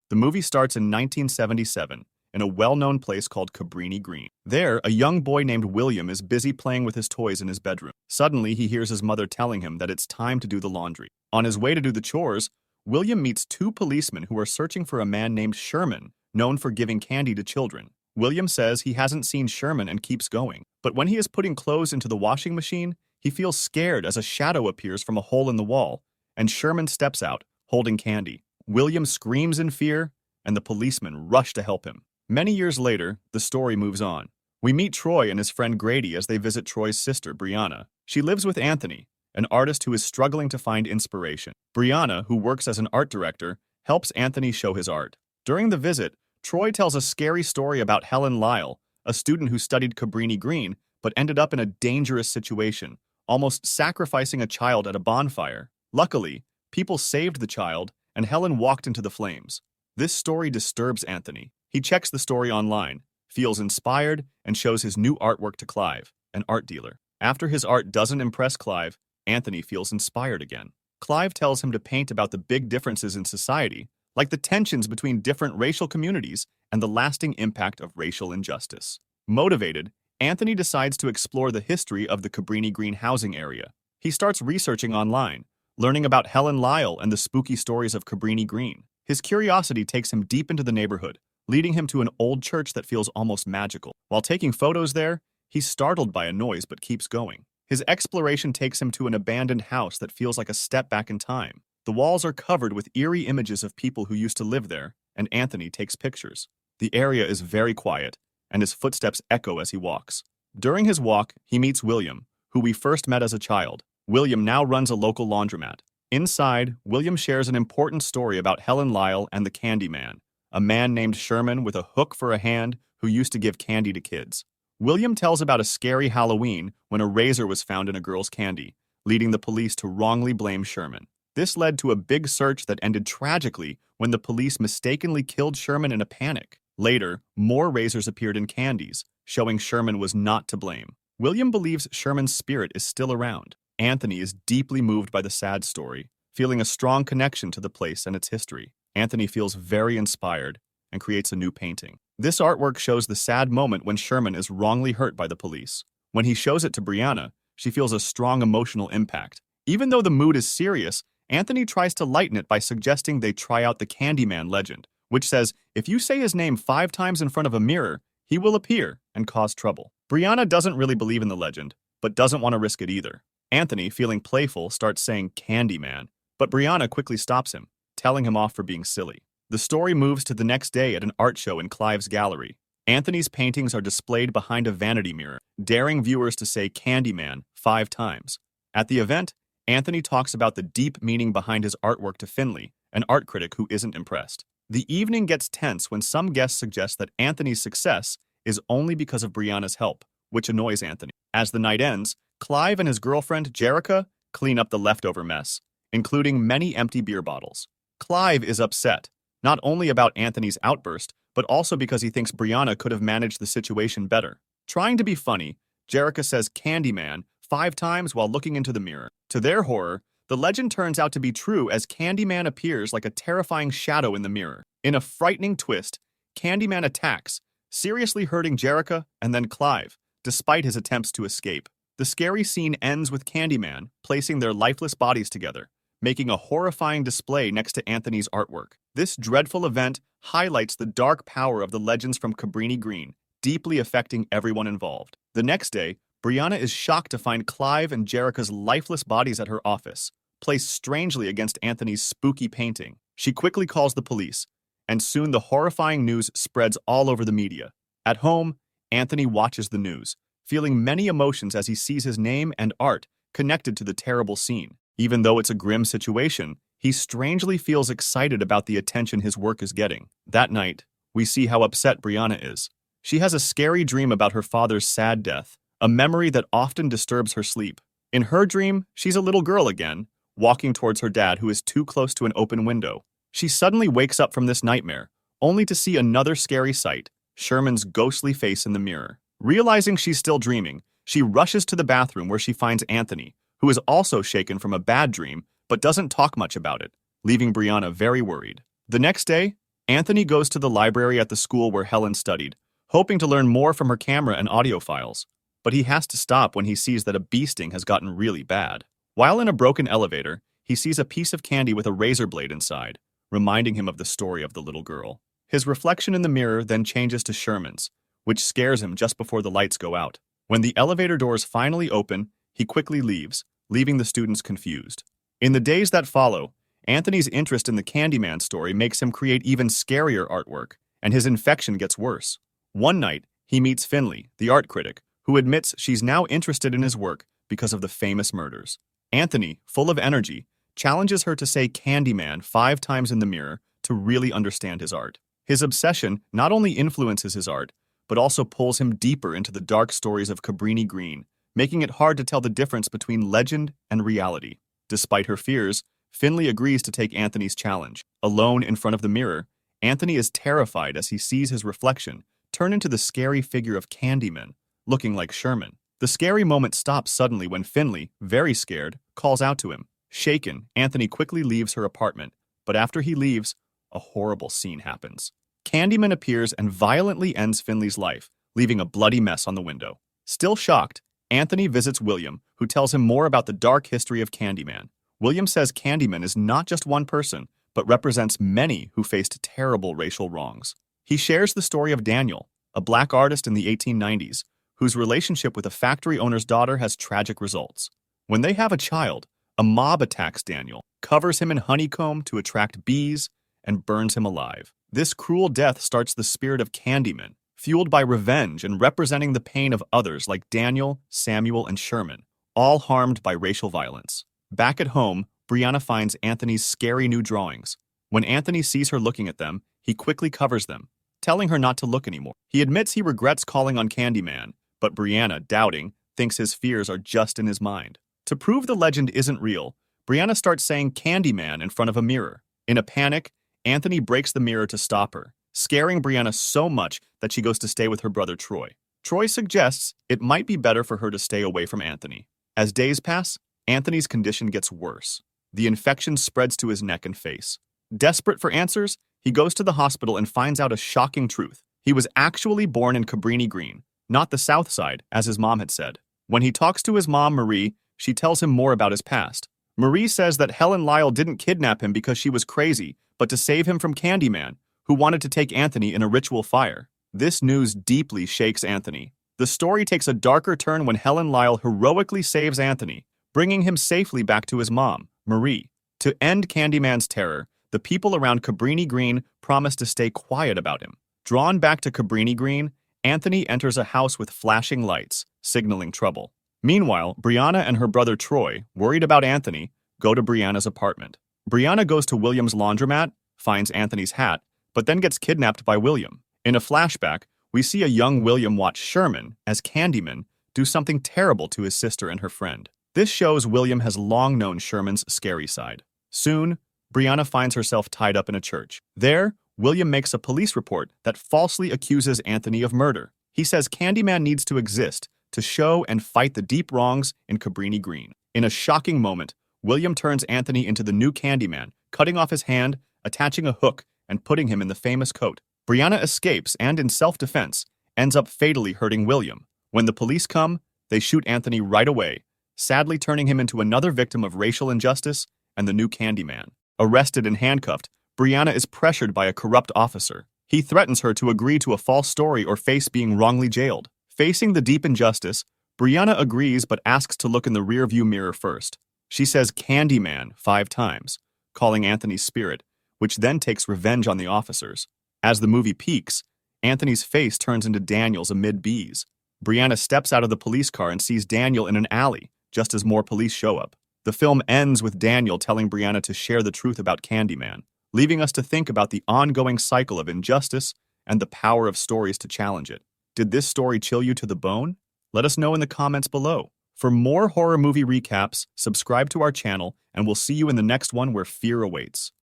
The movie starts in 1977 in a well-known place called Cabrini Green. There, a young boy named William is busy playing with his toys in his bedroom. Suddenly, he hears his mother telling him that it's time to do the laundry. On his way to do the chores, William meets two policemen who are searching for a man named Sherman, known for giving candy to children. William says he hasn't seen Sherman and keeps going. But when he is putting clothes into the washing machine, he feels scared as a shadow appears from a hole in the wall, and Sherman steps out, holding candy. William screams in fear, and the policemen rush to help him. Many years later, the story moves on. We meet Troy and his friend Grady as they visit Troy's sister, Brianna. She lives with Anthony, an artist who is struggling to find inspiration. Brianna, who works as an art director, helps Anthony show his art. During the visit, Troy tells a scary story about Helen Lyle, a student who studied Cabrini Green but ended up in a dangerous situation, almost sacrificing a child at a bonfire. Luckily, people saved the child, and Helen walked into the flames. This story disturbs Anthony. He checks the story online, feels inspired, and shows his new artwork to Clive, an art dealer. After his art doesn't impress Clive, Anthony feels inspired again. Clive tells him to paint about the big differences in society, like the tensions between different racial communities and the lasting impact of racial injustice. Motivated, Anthony decides to explore the history of the Cabrini Green housing area. He starts researching online, learning about Helen Lyle and the spooky stories of Cabrini Green. His curiosity takes him deep into the neighborhood, leading him to an old church that feels almost magical. While taking photos there, he's startled by a noise but keeps going. His exploration takes him to an abandoned house that feels like a step back in time. The walls are covered with eerie images of people who used to live there, and Anthony takes pictures. The area is very quiet, and his footsteps echo as he walks. During his walk, he meets William, who we first met as a child. William now runs a local laundromat. Inside, William shares an important story about Helen Lyle and the Candyman, a man named Sherman with a hook for a hand who used to give candy to kids. William tells about a scary Halloween when a razor was found in a girl's candy, leading the police to wrongly blame Sherman. This led to a big search that ended tragically when the police mistakenly killed Sherman in a panic. Later, more razors appeared in candies, showing Sherman was not to blame. William believes Sherman's spirit is still around. Anthony is deeply moved by the sad story, feeling a strong connection to the place and its history. Anthony feels very inspired and creates a new painting. This artwork shows the sad moment when Sherman is wrongly hurt by the police. When he shows it to Brianna, she feels a strong emotional impact. Even though the mood is serious, Anthony tries to lighten it by suggesting they try out the Candyman legend, which says if you say his name 5 times in front of a mirror, he will appear and cause trouble. Brianna doesn't really believe in the legend, but doesn't want to risk it either. Anthony, feeling playful, starts saying Candyman, but Brianna quickly stops him, telling him off for being silly. The story moves to the next day at an art show in Clive's gallery. Anthony's paintings are displayed behind a vanity mirror, daring viewers to say Candyman 5 times. At the event, Anthony talks about the deep meaning behind his artwork to Finley, an art critic who isn't impressed. The evening gets tense when some guests suggest that Anthony's success is only because of Brianna's help, which annoys Anthony. As the night ends, Clive and his girlfriend, Jerica, clean up the leftover mess, including many empty beer bottles. Clive is upset, not only about Anthony's outburst, but also because he thinks Brianna could have managed the situation better. Trying to be funny, Jerica says Candyman 5 times while looking into the mirror. To their horror, the legend turns out to be true as Candyman appears like a terrifying shadow in the mirror. In a frightening twist, Candyman attacks, seriously hurting Jerica and then Clive, despite his attempts to escape. The scary scene ends with Candyman placing their lifeless bodies together, making a horrifying display next to Anthony's artwork. This dreadful event highlights the dark power of the legends from Cabrini Green, deeply affecting everyone involved. The next day, Brianna is shocked to find Clive and Jerica's lifeless bodies at her office, placed strangely against Anthony's spooky painting. She quickly calls the police, and soon the horrifying news spreads all over the media. At home, Anthony watches the news, feeling many emotions as he sees his name and art connected to the terrible scene. Even though it's a grim situation, he strangely feels excited about the attention his work is getting. That night, we see how upset Brianna is. She has a scary dream about her father's sad death, a memory that often disturbs her sleep. In her dream, she's a little girl again, walking towards her dad who is too close to an open window. She suddenly wakes up from this nightmare, only to see another scary sight, Sherman's ghostly face in the mirror. Realizing she's still dreaming, she rushes to the bathroom where she finds Anthony, who is also shaken from a bad dream but doesn't talk much about it, leaving Brianna very worried. The next day, Anthony goes to the library at the school where Helen studied, hoping to learn more from her camera and audio files. But he has to stop when he sees that a bee sting has gotten really bad. While in a broken elevator, he sees a piece of candy with a razor blade inside, reminding him of the story of the little girl. His reflection in the mirror then changes to Sherman's, which scares him just before the lights go out. When the elevator doors finally open, he quickly leaves, leaving the students confused. In the days that follow, Anthony's interest in the Candyman story makes him create even scarier artwork, and his infection gets worse. One night, he meets Finley, the art critic, who admits she's now interested in his work because of the famous murders. Anthony, full of energy, challenges her to say Candyman 5 times in the mirror to really understand his art. His obsession not only influences his art, but also pulls him deeper into the dark stories of Cabrini Green, making it hard to tell the difference between legend and reality. Despite her fears, Finley agrees to take Anthony's challenge. Alone in front of the mirror, Anthony is terrified as he sees his reflection turn into the scary figure of Candyman, looking like Sherman. The scary moment stops suddenly when Finley, very scared, calls out to him. Shaken, Anthony quickly leaves her apartment, but after he leaves, a horrible scene happens. Candyman appears and violently ends Finley's life, leaving a bloody mess on the window. Still shocked, Anthony visits William, who tells him more about the dark history of Candyman. William says Candyman is not just one person, but represents many who faced terrible racial wrongs. He shares the story of Daniel, a black artist in the 1890s, whose relationship with a factory owner's daughter has tragic results. When they have a child, a mob attacks Daniel, covers him in honeycomb to attract bees, and burns him alive. This cruel death starts the spirit of Candyman, fueled by revenge and representing the pain of others like Daniel, Samuel, and Sherman, all harmed by racial violence. Back at home, Brianna finds Anthony's scary new drawings. When Anthony sees her looking at them, he quickly covers them, telling her not to look anymore. He admits he regrets calling on Candyman, but Brianna, doubting, thinks his fears are just in his mind. To prove the legend isn't real, Brianna starts saying Candyman in front of a mirror. In a panic, Anthony breaks the mirror to stop her, scaring Brianna so much that she goes to stay with her brother Troy. Troy suggests it might be better for her to stay away from Anthony. As days pass, Anthony's condition gets worse. The infection spreads to his neck and face. Desperate for answers, he goes to the hospital and finds out a shocking truth. He was actually born in Cabrini Green, not the South Side, as his mom had said. When he talks to his mom, Marie, she tells him more about his past. Marie says that Helen Lyle didn't kidnap him because she was crazy, but to save him from Candyman, who wanted to take Anthony in a ritual fire. This news deeply shakes Anthony. The story takes a darker turn when Helen Lyle heroically saves Anthony, bringing him safely back to his mom, Marie. To end Candyman's terror, the people around Cabrini Green promise to stay quiet about him. Drawn back to Cabrini Green, Anthony enters a house with flashing lights, signaling trouble. Meanwhile, Brianna and her brother Troy, worried about Anthony, go to Brianna's apartment. Brianna goes to William's laundromat, finds Anthony's hat, but then gets kidnapped by William. In a flashback, we see a young William watch Sherman, as Candyman, do something terrible to his sister and her friend. This shows William has long known Sherman's scary side. Soon, Brianna finds herself tied up in a church. There, William makes a police report that falsely accuses Anthony of murder. He says Candyman needs to exist to show and fight the deep wrongs in Cabrini Green. In a shocking moment, William turns Anthony into the new Candyman, cutting off his hand, attaching a hook, and putting him in the famous coat. Brianna escapes and, in self-defense, ends up fatally hurting William. When the police come, they shoot Anthony right away, sadly turning him into another victim of racial injustice and the new Candyman. Arrested and handcuffed, Brianna is pressured by a corrupt officer. He threatens her to agree to a false story or face being wrongly jailed. Facing the deep injustice, Brianna agrees but asks to look in the rearview mirror first. She says Candyman 5 times, calling Anthony's spirit, which then takes revenge on the officers. As the movie peaks, Anthony's face turns into Daniel's amid bees. Brianna steps out of the police car and sees Daniel in an alley, just as more police show up. The film ends with Daniel telling Brianna to share the truth about Candyman, leaving us to think about the ongoing cycle of injustice and the power of stories to challenge it. Did this story chill you to the bone? Let us know in the comments below. For more horror movie recaps, subscribe to our channel, and we'll see you in the next one where fear awaits.